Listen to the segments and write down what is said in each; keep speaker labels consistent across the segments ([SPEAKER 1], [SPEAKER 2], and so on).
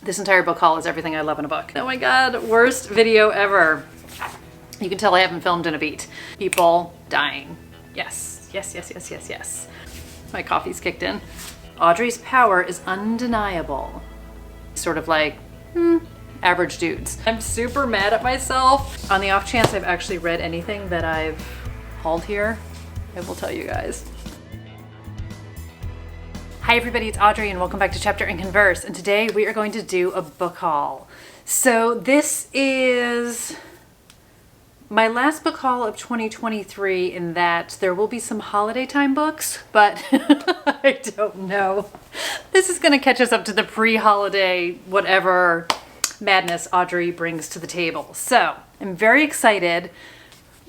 [SPEAKER 1] This entire book haul is everything I love in a book. Oh my God, worst video ever. You can tell I haven't filmed in a beat. People dying. Yes, yes, yes, yes, yes, yes. My coffee's kicked in. Audrey's power is undeniable. Sort of like, average dudes. I'm super mad at myself. On the off chance I've actually read anything that I've hauled here, I will tell you guys. Hi everybody, it's Audrey and welcome back to Chapter and Converse, and today we are going to do a book haul. So this is my last book haul of 2023 in that there will be some holiday time books, but I don't know. This is going to catch us up to the pre-holiday whatever madness Audrey brings to the table. So I'm very excited.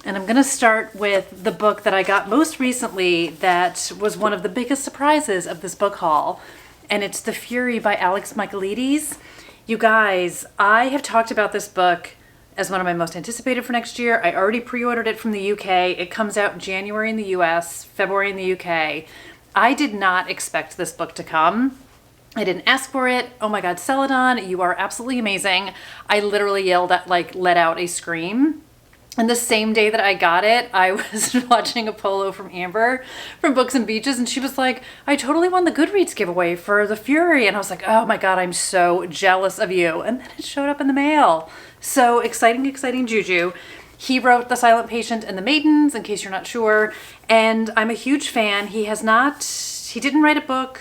[SPEAKER 1] And I'm going to start with the book that I got most recently that was one of the biggest surprises of this book haul. And it's The Fury by Alex Michaelides. You guys, I have talked about this book as one of my most anticipated for next year. I already pre-ordered it from the UK. It comes out in January in the US, February in the UK. I did not expect this book to come. I didn't ask for it. Oh my God, Celadon, you are absolutely amazing. I literally yelled at, let out a scream. And the same day that I got it, I was watching a polo from Amber from Books and Beaches, and she was like, I totally won the Goodreads giveaway for The Fury. And I was like, oh my God, I'm so jealous of you. And then it showed up in the mail. So exciting, exciting juju. He wrote The Silent Patient and The Maidens, in case you're not sure. And I'm a huge fan. He didn't write a book.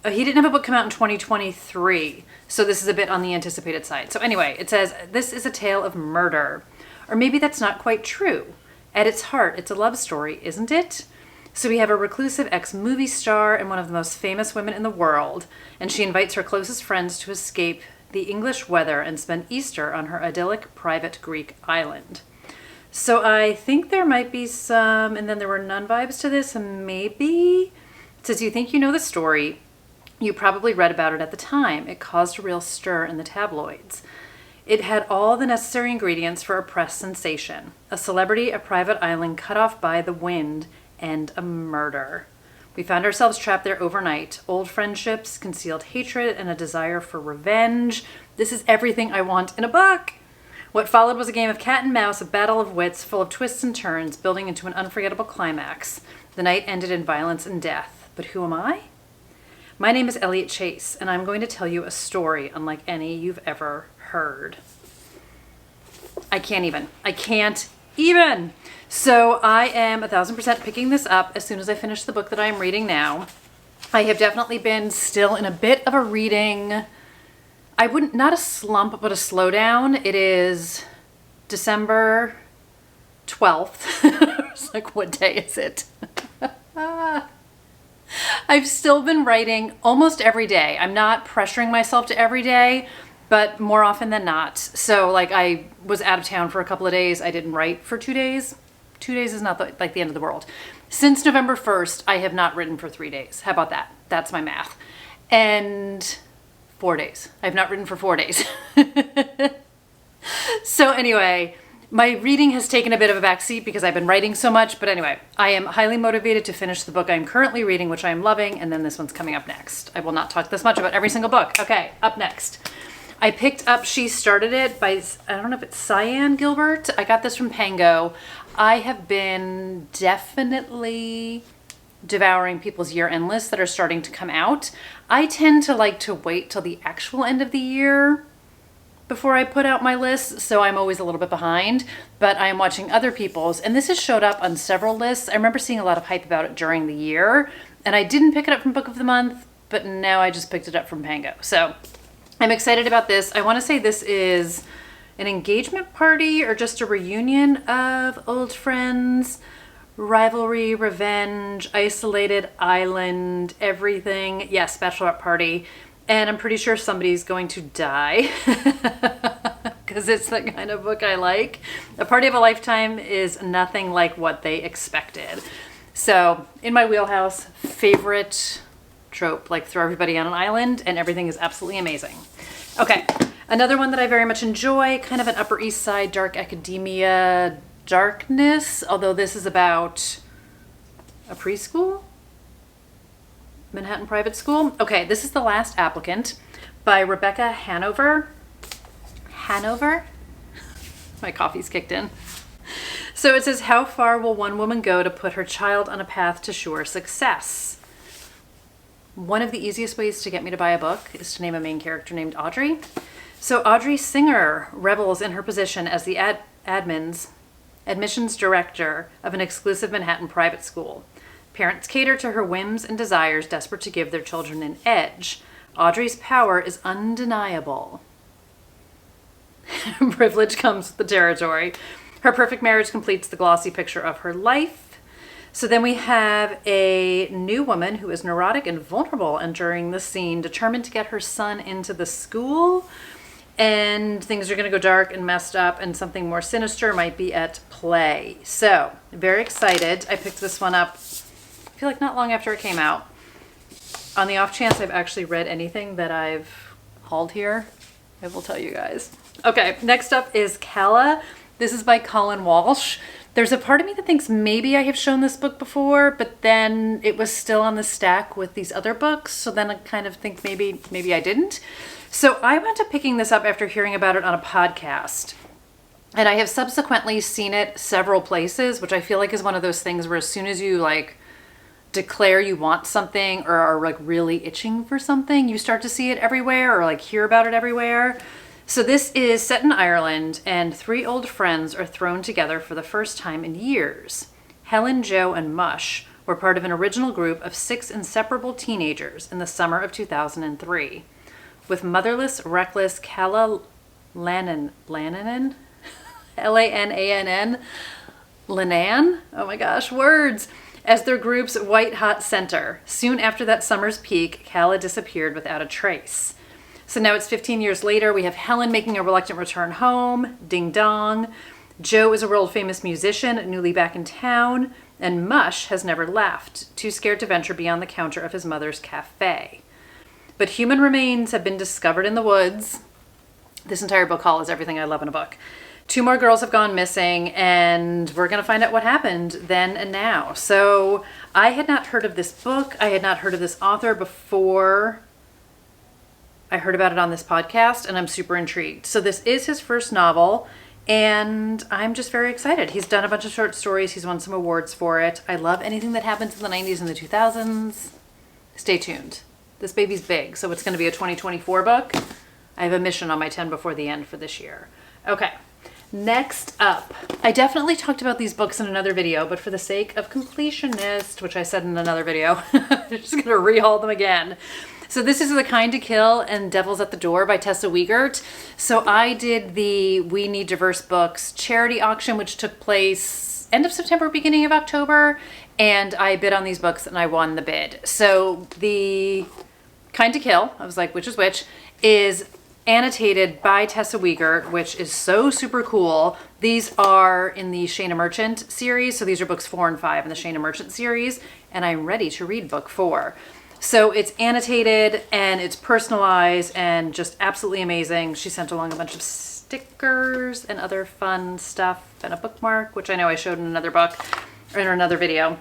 [SPEAKER 1] He didn't have a book come out in 2023. So this is a bit on the anticipated side. So anyway, it says, this is a tale of murder. Or maybe that's not quite true. At its heart, it's a love story, isn't it? So we have a reclusive ex-movie star and one of the most famous women in the world, and she invites her closest friends to escape the English weather and spend Easter on her idyllic private Greek island. So I think there might be some, and then there were nun vibes to this, and maybe, it says, you think you know the story. You probably read about it at the time. It caused a real stir in the tabloids. It had all the necessary ingredients for a press sensation. A celebrity, a private island cut off by the wind, and a murder. We found ourselves trapped there overnight. Old friendships, concealed hatred, and a desire for revenge. This is everything I want in a book. What followed was a game of cat and mouse, a battle of wits full of twists and turns, building into an unforgettable climax. The night ended in violence and death. But who am I? My name is Elliot Chase, and I'm going to tell you a story unlike any you've ever heard. I can't even. So I am 1000% picking this up as soon as I finish the book that I'm reading now. I have definitely been still in a bit of a reading, not a slump, but a slowdown. It is December 12th. It's like, what day is it? I've still been writing almost every day. I'm not pressuring myself to every day, but more often than not. So I was out of town for a couple of days. I didn't write for 2 days. 2 days is not the end of the world. Since November 1st, I have not written for 3 days. How about that? That's my math. And 4 days. I've not written for 4 days. So anyway, my reading has taken a bit of a backseat because I've been writing so much. But anyway, I am highly motivated to finish the book I'm currently reading, which I am loving. And then this one's coming up next. I will not talk this much about every single book. Okay, up next. I picked up She Started It by, I don't know if it's Cyan Gilbert. I got this from Pango. I have been definitely devouring people's year-end lists that are starting to come out. I tend to like to wait till the actual end of the year before I put out my list, so I'm always a little bit behind, but I am watching other people's, and this has showed up on several lists. I remember seeing a lot of hype about it during the year, and I didn't pick it up from Book of the Month, but now I just picked it up from Pango. So I'm excited about this. I want to say this is an engagement party or just a reunion of old friends, rivalry, revenge, isolated island, everything. Yes, bachelorette party. And I'm pretty sure somebody's going to die because it's the kind of book I like. A Party of a Lifetime is nothing like what they expected. So in my wheelhouse, favorite trope, throw everybody on an island and everything is absolutely amazing. Okay, another one that I very much enjoy, kind of an Upper East Side dark academia darkness, although this is about a preschool? Manhattan Private School. Okay, this is The Last Applicant by Rebecca Hanover. Hanover? My coffee's kicked in. So it says, how far will one woman go to put her child on a path to sure success? One of the easiest ways to get me to buy a book is to name a main character named Audrey. So Audrey Singer revels in her position as the admissions director of an exclusive Manhattan private school. Parents cater to her whims and desires, desperate to give their children an edge. Audrey's power is undeniable. Privilege comes with the territory. Her perfect marriage completes the glossy picture of her life. So then we have a new woman who is neurotic and vulnerable entering the scene, determined to get her son into the school. And things are going to go dark and messed up, and something more sinister might be at play. So, very excited. I picked this one up, I feel like not long after it came out. On the off chance I've actually read anything that I've hauled here, I will tell you guys. Okay, next up is Kella. This is by Colin Walsh. There's a part of me that thinks maybe I have shown this book before, but then it was still on the stack with these other books. So then I kind of think maybe I didn't. So I wound up picking this up after hearing about it on a podcast. And I have subsequently seen it several places, which I feel like is one of those things where as soon as you like declare you want something or are like really itching for something, you start to see it everywhere or like hear about it everywhere. So this is set in Ireland, and three old friends are thrown together for the first time in years. Helen, Joe, and Mush were part of an original group of 6 inseparable teenagers in the summer of 2003. With motherless, reckless Kella Lenan, L-A-N-A-N-N, Lenan, oh my gosh, words, as their group's white-hot center. Soon after that summer's peak, Kella disappeared without a trace. So now it's 15 years later. We have Helen making a reluctant return home, ding dong. Joe is a world-famous musician, newly back in town, and Mush has never left, too scared to venture beyond the counter of his mother's cafe. But human remains have been discovered in the woods. This entire book haul is everything I love in a book. 2 more girls have gone missing, and we're going to find out what happened then and now. So I had not heard of this book. I had not heard of this author before I heard about it on this podcast, and I'm super intrigued. So this is his first novel, and I'm just very excited. He's done a bunch of short stories. He's won some awards for it. I love anything that happens in the 90s and the 2000s. Stay tuned. This baby's big, so it's going to be a 2024 book. I have a mission on my 10 before the end for this year. Okay, next up. I definitely talked about these books in another video, but for the sake of completionist, which I said in another video, I'm just going to rehaul them again. So this is The Kind to Kill and Devil's at the Door by Tessa Wiegert. So I did the We Need Diverse Books charity auction, which took place end of September, beginning of October, and I bid on these books and I won the bid. So the Kind to Kill, I was like, which is which, is annotated by Tessa Wiegert, which is so super cool. These are in the Shana Merchant series. So these are books 4 and 5 in the Shana Merchant series, and I'm ready to read book 4. So it's annotated and it's personalized and just absolutely amazing. She sent along a bunch of stickers and other fun stuff and a bookmark, which I know I showed in another book or in another video.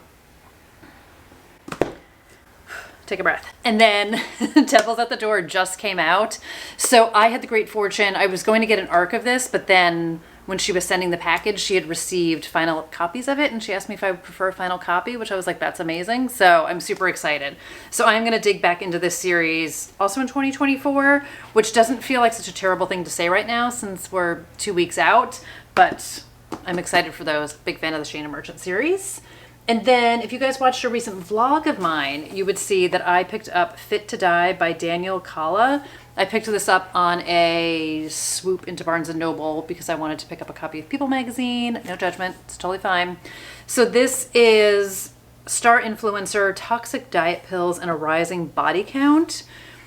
[SPEAKER 1] Take a breath. And then Devil's at the Door just came out. So I had the great fortune, I was going to get an ARC of this, but then when she was sending the package, she had received final copies of it, and she asked me if I would prefer a final copy, which I was like, that's amazing. So I'm super excited. So I'm going to dig back into this series also in 2024, which doesn't feel like such a terrible thing to say right now since we're 2 weeks out, but I'm excited for those. Big fan of the Shana Merchant series. And then if you guys watched a recent vlog of mine, you would see that I picked up Fit to Die by Daniel Kella. I picked this up on a swoop into Barnes & Noble because I wanted to pick up a copy of People magazine. No judgment, it's totally fine. So this is star influencer, toxic diet pills, and a rising body count.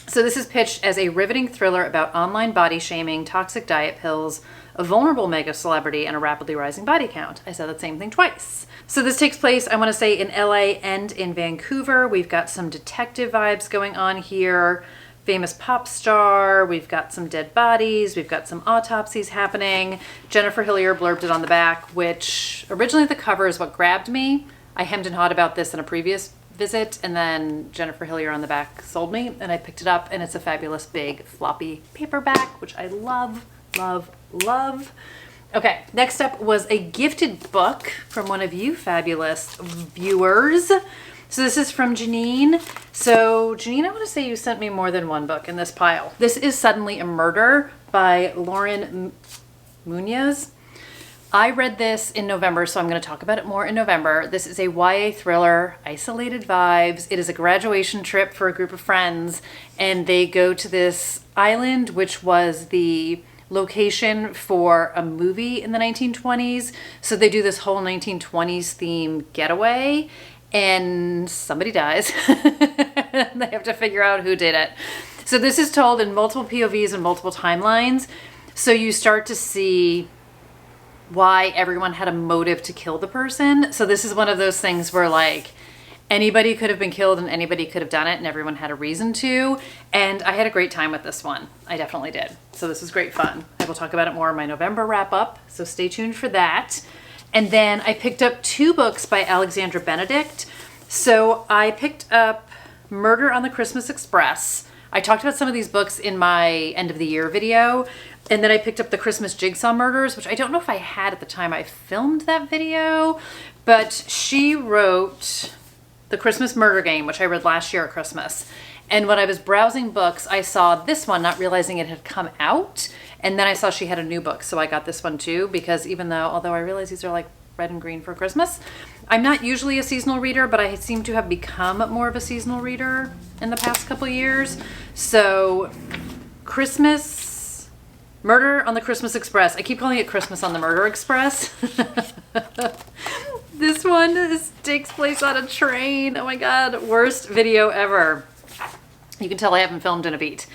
[SPEAKER 1] So this is pitched as a riveting thriller about online body shaming, toxic diet pills, a vulnerable mega celebrity, and a rapidly rising body count. I said that same thing twice. So this takes place, I want to say, in LA and in Vancouver. We've got some detective vibes going on here. Famous pop star. We've got some dead bodies. We've got some autopsies happening. Jennifer Hillier blurbed it on the back, which originally the cover is what grabbed me. I hemmed and hawed about this in a previous visit, and then Jennifer Hillier on the back sold me, and I picked it up, and it's a fabulous big floppy paperback, which I love, love, love. Okay, next up was a gifted book from one of you fabulous viewers. So this is from Janine. So Janine, I want to say you sent me more than one book in this pile. This is Suddenly a Murder by Lauren Munoz. I read this in November, so I'm going to talk about it more in November. This is a YA thriller, isolated vibes. It is a graduation trip for a group of friends, and they go to this island, which was the location for a movie in the 1920s. So they do this whole 1920s theme getaway, and somebody dies. They have to figure out who did it. So this is told in multiple POVs and multiple timelines. So you start to see why everyone had a motive to kill the person. So this is one of those things where like anybody could have been killed and anybody could have done it and everyone had a reason to. And I had a great time with this one. I definitely did. So this was great fun. I will talk about it more in my November wrap up. So stay tuned for that. And then I picked up 2 books by Alexandra Benedict. So I picked up Murder on the Christmas Express. I talked about some of these books in my end of the year video. And then I picked up the Christmas Jigsaw Murders, which I don't know if I had at the time I filmed that video, but she wrote the Christmas Murder Game, which I read last year at Christmas. And when I was browsing books, I saw this one, not realizing it had come out. And then I saw she had a new book, so I got this one too, because although I realize these are like red and green for Christmas, I'm not usually a seasonal reader, but I seem to have become more of a seasonal reader in the past couple years. So Murder on the Christmas Express. I keep calling it Christmas on the Murder Express. This one takes place on a train. Oh my God, worst video ever. You can tell I haven't filmed in a beat.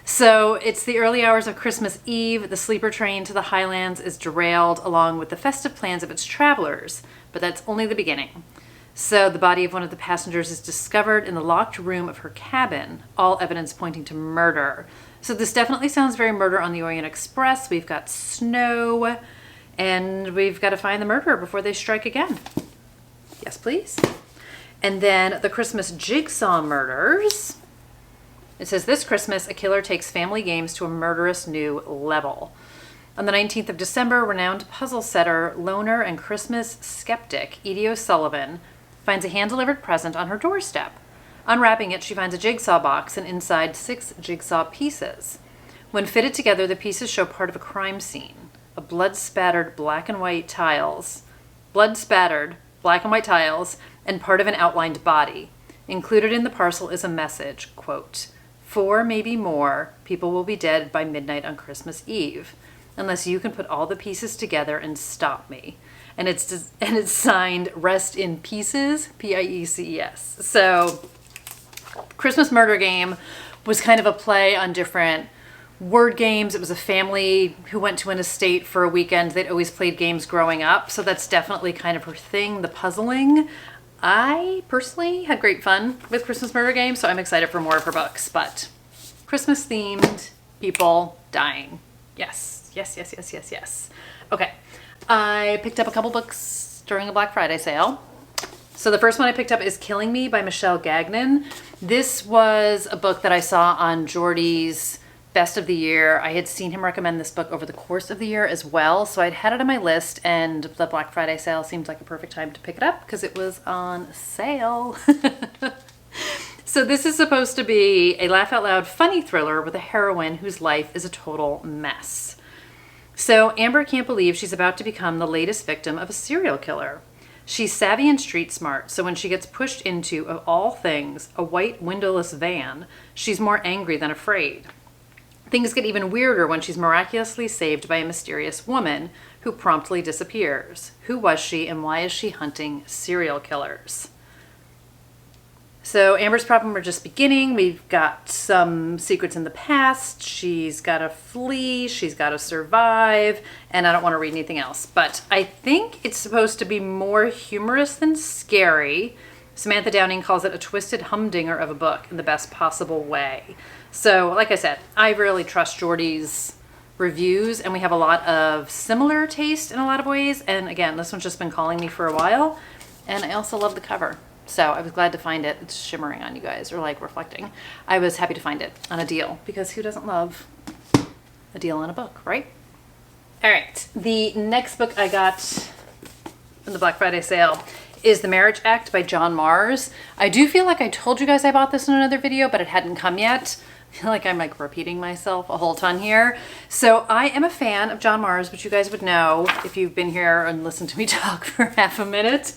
[SPEAKER 1] So it's the early hours of Christmas Eve. The sleeper train to the Highlands is derailed along with the festive plans of its travelers, but that's only the beginning. So the body of one of the passengers is discovered in the locked room of her cabin, all evidence pointing to murder. So this definitely sounds very Murder on the Orient Express. We've got snow, and we've got to find the murderer before they strike again. Yes, please. And then the Christmas Jigsaw Murders. It says, this Christmas, a killer takes family games to a murderous new level. On the 19th of December, renowned puzzle setter, loner, and Christmas skeptic Edie O'Sullivan finds a hand-delivered present on her doorstep. Unwrapping it, she finds a jigsaw box and inside 6 jigsaw pieces. When fitted together, the pieces show part of a crime scene. A blood-spattered black and white tiles, and part of an outlined body. Included in the parcel is a message, quote, 4, maybe more, people will be dead by midnight on Christmas Eve, unless you can put all the pieces together and stop me. And it's signed Rest in Pieces, P-I-E-C-E-S. So Christmas Murder Game was kind of a play on different word games. It was a family who went to an estate for a weekend. They'd always played games growing up, so that's definitely kind of her thing, the puzzling. I personally had great fun with Christmas Murder Game, so I'm excited for more of her books. But Christmas themed, people dying. Yes, yes, yes, yes, yes, yes. Okay, I picked up a couple books during a Black Friday sale. So the first one I picked up is Killing Me by Michelle Gagnon. This was a book that I saw on Jordy's Best of the Year. I had seen him recommend this book over the course of the year as well, so I'd had it on my list, and the Black Friday sale seemed like a perfect time to pick it up because it was on sale. So this is supposed to be a laugh-out-loud funny thriller with a heroine whose life is a total mess. So Amber can't believe she's about to become the latest victim of a serial killer. She's savvy and street smart, so when she gets pushed into, of all things, a white windowless van, she's more angry than afraid. Things get even weirder when she's miraculously saved by a mysterious woman who promptly disappears. Who was she and why is she hunting serial killers? So Amber's problem are just beginning. We've got some secrets in the past. She's got to flee. She's got to survive. And I don't want to read anything else. But I think it's supposed to be more humorous than scary. Samantha Downing calls it a twisted humdinger of a book in the best possible way. So, like I said, I really trust Jordy's reviews, and we have a lot of similar taste in a lot of ways. And again, this one's just been calling me for a while. And I also love the cover. So I was glad to find it. It's shimmering on you guys, or like reflecting. I was happy to find it on a deal, because who doesn't love a deal on a book, right? All right, the next book I got in the Black Friday sale is The Marriage Act by John Mars. I do feel like I told you guys I bought this in another video, but it hadn't come yet. I feel like I'm like repeating myself a whole ton here. So I am a fan of John Mars, which you guys would know if you've been here and listened to me talk for half a minute.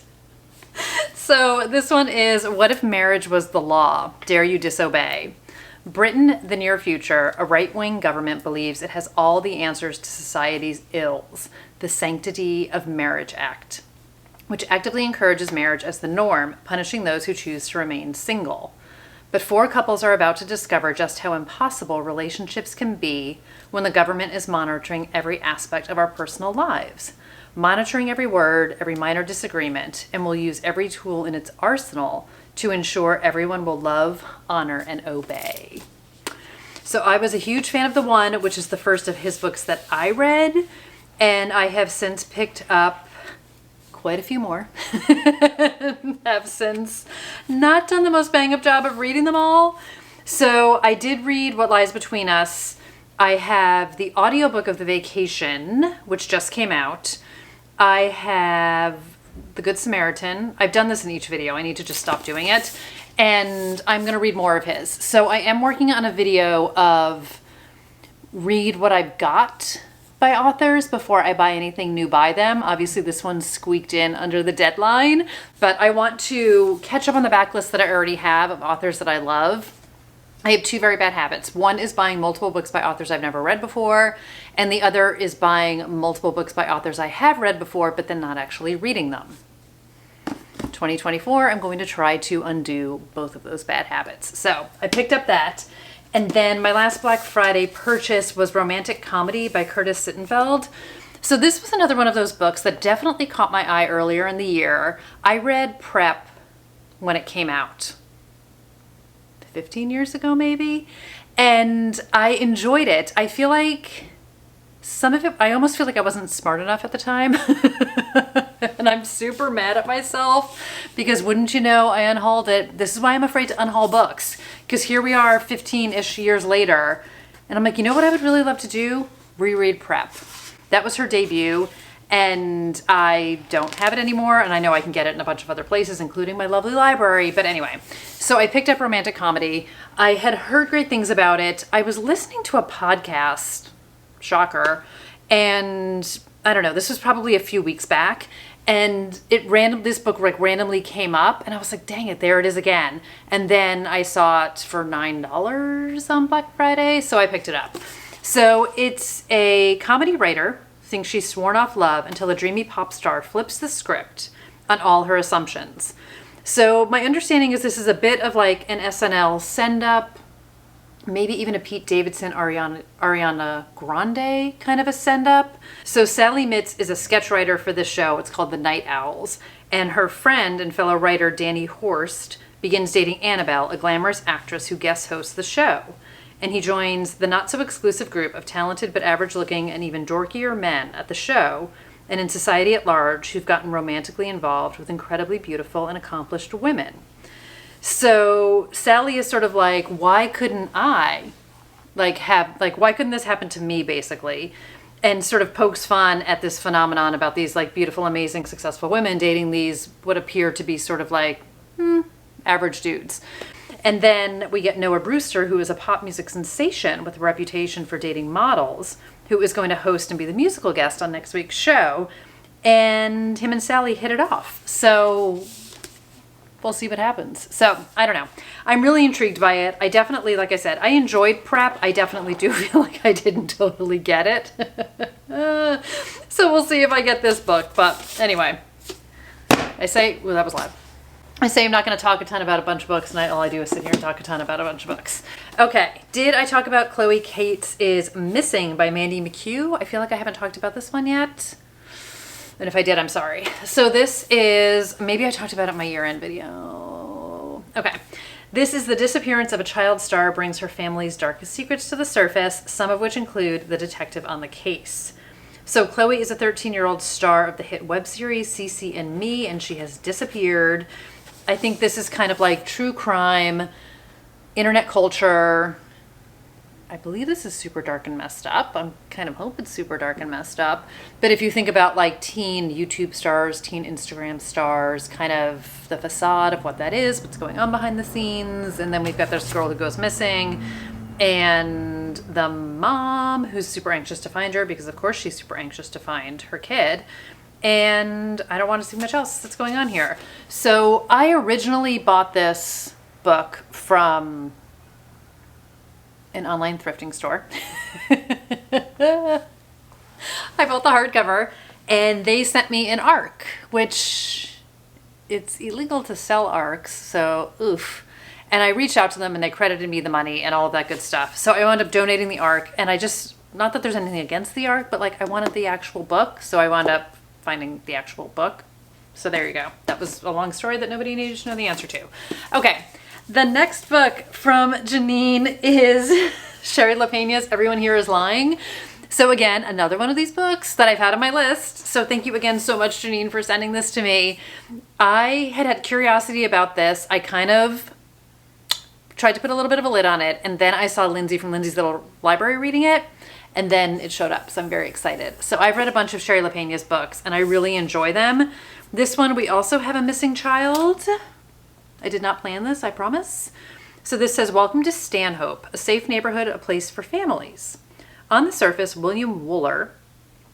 [SPEAKER 1] So this one is What If Marriage Was the Law? Dare You Disobey? Britain, the near future, a right-wing government believes it has all the answers to society's ills. The Sanctity of Marriage Act, which actively encourages marriage as the norm, punishing those who choose to remain single. But four couples are about to discover just how impossible relationships can be when the government is monitoring every aspect of our personal lives, monitoring every word, every minor disagreement, and will use every tool in its arsenal to ensure everyone will love, honor, and obey. So I was a huge fan of the one, which is the first of his books that I read, and I have since picked up quite a few more. Have since not done the most bang up job of reading them all. So I did read What Lies Between Us. I have the audiobook of The Vacation, which just came out. I have The Good Samaritan. I've done this in each video. I need to just stop doing it. And I'm going to read more of his. So I am working on a video of read what I've got by authors before I buy anything new by them. Obviously this one squeaked in under the deadline, but I want to catch up on the backlist that I already have of authors that I love. I have two very bad habits. One is buying multiple books by authors I've never read before, and the other is buying multiple books by authors I have read before, but then not actually reading them. 2024, I'm going to try to undo both of those bad habits. So I picked up that. And then my last Black Friday purchase was Romantic Comedy by Curtis Sittenfeld. So this was another one of those books that definitely caught my eye earlier in the year. I read Prep when it came out 15 years ago, maybe. And I enjoyed it. I feel like some of it, I almost feel like I wasn't smart enough at the time. And I'm super mad at myself because wouldn't you know, I unhauled it. This is why I'm afraid to unhaul books, because here we are 15-ish years later. And I'm like, you know what I would really love to do? Reread Prep. That was her debut. And I don't have it anymore. And I know I can get it in a bunch of other places, including my lovely library. But anyway, so I picked up Romantic Comedy. I had heard great things about it. I was listening to a podcast, shocker, and I don't know, this was probably a few weeks back, and this book like randomly came up, and I was like, dang it, there it is again. And then I saw it for $9 on Black Friday, so I picked it up. So it's a comedy writer thinks she's sworn off love until a dreamy pop star flips the script on all her assumptions. So my understanding is this is a bit of like an SNL send-up, maybe even a Pete Davidson, Ariana Grande kind of a send-up. So Sally Mitz is a sketch writer for this show. It's called The Night Owls. And her friend and fellow writer Danny Horst begins dating Annabelle, a glamorous actress who guest hosts the show. And he joins the not-so-exclusive group of talented but average-looking and even dorkier men at the show and in society at large who've gotten romantically involved with incredibly beautiful and accomplished women. So Sally is sort of like, why couldn't I why couldn't this happen to me, basically? And sort of pokes fun at this phenomenon about these like beautiful, amazing, successful women dating these what appear to be sort of like average dudes. And then we get Noah Brewster, who is a pop music sensation with a reputation for dating models, who is going to host and be the musical guest on next week's show. And him and Sally hit it off. So we'll see what happens. So I don't know. I'm really intrigued by it. I definitely, like I said, I enjoyed Prep. I definitely do feel like I didn't totally get it. So we'll see if I get this book. But anyway, I say, well, that was loud. I say I'm not going to talk a ton about a bunch of books, and all I do is sit here and talk a ton about a bunch of books. Okay, did I talk about Chloe Cates is Missing by Mandy McHugh? I feel like I haven't talked about this one yet. And if I did, I'm sorry. So this is, maybe I talked about it in my year-end video. Okay. This is the disappearance of a child star brings her family's darkest secrets to the surface, some of which include the detective on the case. So Chloe is a 13-year-old star of the hit web series CC and Me, and she has disappeared. I think this is kind of like true crime, internet culture. I believe this is super dark and messed up. I'm kind of hope it's super dark and messed up. But if you think about like teen YouTube stars, teen Instagram stars, kind of the facade of what that is, what's going on behind the scenes. And then we've got this girl who goes missing and the mom who's super anxious to find her because of course she's super anxious to find her kid. And I don't want to see much else that's going on here. So I originally bought this book from an online thrifting store. I bought the hardcover and they sent me an ARC, which it's illegal to sell ARCs, so oof. And I reached out to them and they credited me the money and all of that good stuff. So I wound up donating the ARC, and I just, not that there's anything against the ARC, but like I wanted the actual book, so I wound up finding the actual book. So there you go. That was a long story that nobody needed to know the answer to. Okay. The next book from Janine is Sherry LaPena's Everyone Here is Lying. So again, another one of these books that I've had on my list. So thank you again so much, Janine, for sending this to me. I had curiosity about this. I kind of tried to put a little bit of a lid on it, and then I saw Lindsay from Lindsay's Little Library reading it, and then it showed up. So I'm very excited. So I've read a bunch of Sherry LaPena's books, and I really enjoy them. This one, we also have a missing child. I did not plan this, I promise. So this says, welcome to Stanhope, a safe neighborhood, a place for families. On the surface, William Wooler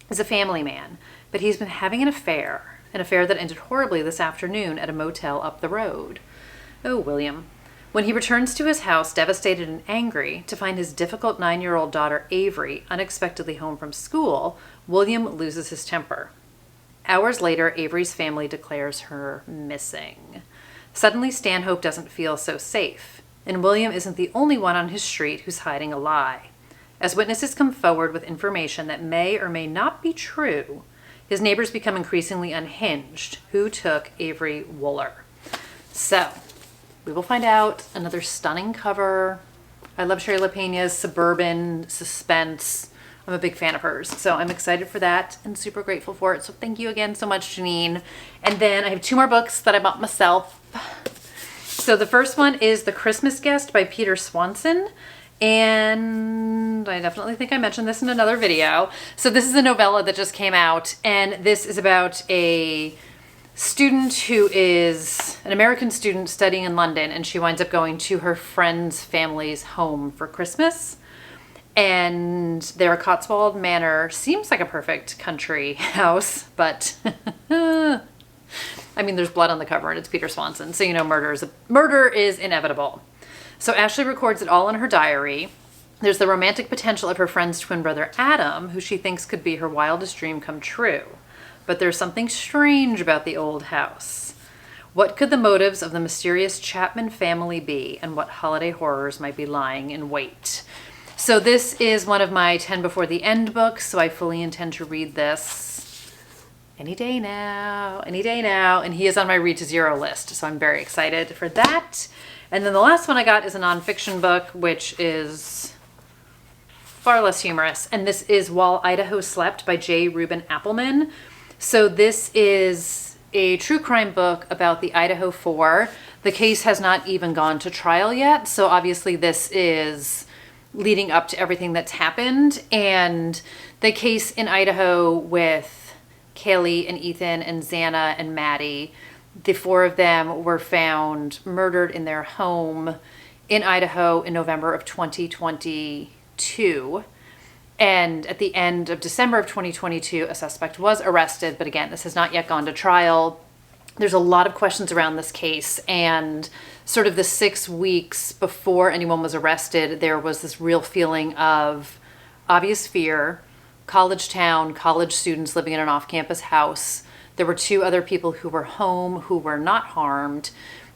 [SPEAKER 1] is a family man, but he's been having an affair that ended horribly this afternoon at a motel up the road. Oh, William. When he returns to his house, devastated and angry, to find his difficult 9-year-old daughter, Avery, unexpectedly home from school, William loses his temper. Hours later, Avery's family declares her missing. Suddenly, Stanhope doesn't feel so safe, and William isn't the only one on his street who's hiding a lie. As witnesses come forward with information that may or may not be true, his neighbors become increasingly unhinged. Who took Avery Wooler? So, we will find out. Another stunning cover. I love Sherry LaPena's suburban suspense. I'm a big fan of hers, so I'm excited for that and super grateful for it. So thank you again so much, Janine. And then I have 2 more books that I bought myself. So the first one is The Christmas Guest by Peter Swanson. And I definitely think I mentioned this in another video. So this is a novella that just came out, and this is about a student who is an American student studying in London, and she winds up going to her friend's family's home for Christmas. And their Cotswold Manor seems like a perfect country house, but I mean, there's blood on the cover and it's Peter Swanson, so you know murder is inevitable. So Ashley records it all in her diary. There's the romantic potential of her friend's twin brother Adam, who she thinks could be her wildest dream come true. But there's something strange about the old house. What could the motives of the mysterious Chapman family be, and what holiday horrors might be lying in wait? So this is one of my 10 Before the End books, so I fully intend to read this any day now, and he is on my Read to Zero list, so I'm very excited for that. And then the last one I got is a nonfiction book, which is far less humorous, and this is While Idaho Slept by J. Reuben Appelman. So this is a true crime book about the Idaho 4. The case has not even gone to trial yet, so obviously this is leading up to everything that's happened. And the case in Idaho with Kaylee and Ethan and Xana and Maddie, the 4 of them were found murdered in their home in Idaho in November of 2022. And at the end of December of 2022, a suspect was arrested. But again, this has not yet gone to trial. There's a lot of questions around this case, and sort of the 6 weeks before anyone was arrested, there was this real feeling of obvious fear, college town, college students living in an off-campus house. There were 2 other people who were home who were not harmed.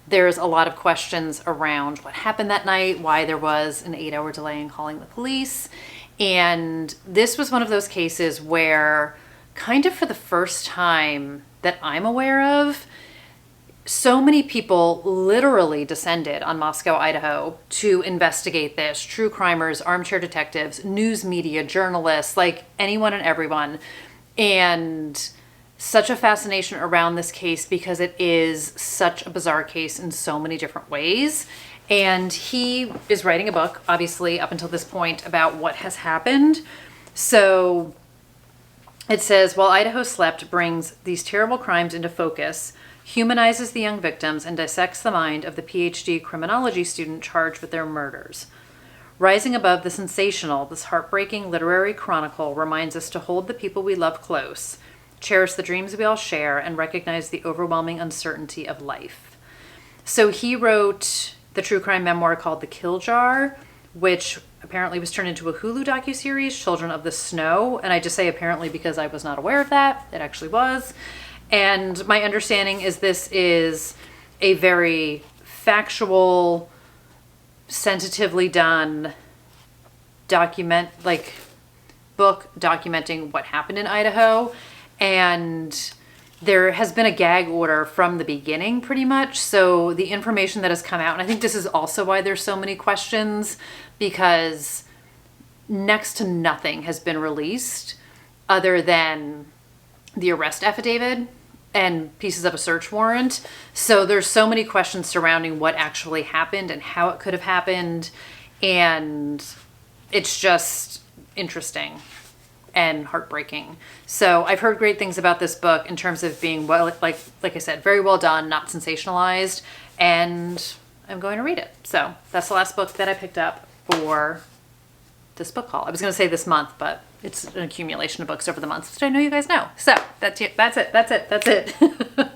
[SPEAKER 1] There's a lot of questions around what happened that night, why there was an 8-hour delay in calling the police. And this was one of those cases where, kind of for the first time that I'm aware of, so many people literally descended on Moscow, Idaho to investigate this. True crimers, armchair detectives, news media, journalists, like anyone and everyone. And such a fascination around this case because it is such a bizarre case in so many different ways. And he is writing a book, obviously, up until this point about what has happened. So it says, while Idaho Slept brings these terrible crimes into focus, humanizes the young victims, and dissects the mind of the PhD criminology student charged with their murders. Rising above the sensational, this heartbreaking literary chronicle reminds us to hold the people we love close, cherish the dreams we all share, and recognize the overwhelming uncertainty of life. So he wrote the true crime memoir called The Kill Jar, which apparently was turned into a Hulu docuseries, Children of the Snow. And I just say apparently because I was not aware of that. It actually was. And my understanding is this is a very factual, sensitively done book documenting what happened in Idaho. And there has been a gag order from the beginning, pretty much. So the information that has come out, and I think this is also why there's so many questions, because next to nothing has been released other than the arrest affidavit and pieces of a search warrant. So there's so many questions surrounding what actually happened and how it could have happened. And it's just interesting and heartbreaking. So I've heard great things about this book in terms of being, well, like I said, very well done, not sensationalized, and I'm going to read it. So that's the last book that I picked up for this book haul. I was going to say this month, but it's an accumulation of books over the months, which I know you guys know. So that's it.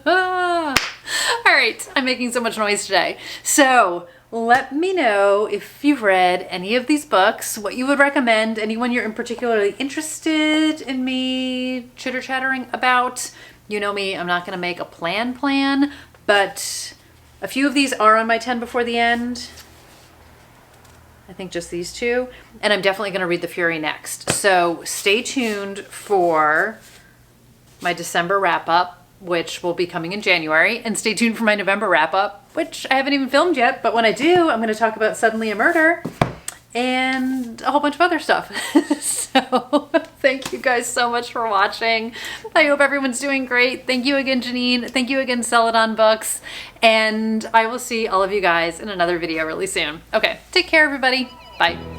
[SPEAKER 1] All right, I'm making so much noise today. So let me know if you've read any of these books, what you would recommend, anyone you're in particularly interested in me chitter-chattering about. You know me, I'm not going to make a plan, but a few of these are on my 10 before the end. I think just these two. And I'm definitely going to read The Fury next. So stay tuned for my December wrap-up, which will be coming in January, and stay tuned for my November wrap-up, which I haven't even filmed yet, but when I do, I'm going to talk about Suddenly a Murder and a whole bunch of other stuff. So thank you guys so much for watching. I hope everyone's doing great. Thank you again, Janine. Thank you again, Celadon Books, and I will see all of you guys in another video really soon. Okay, take care, everybody. Bye.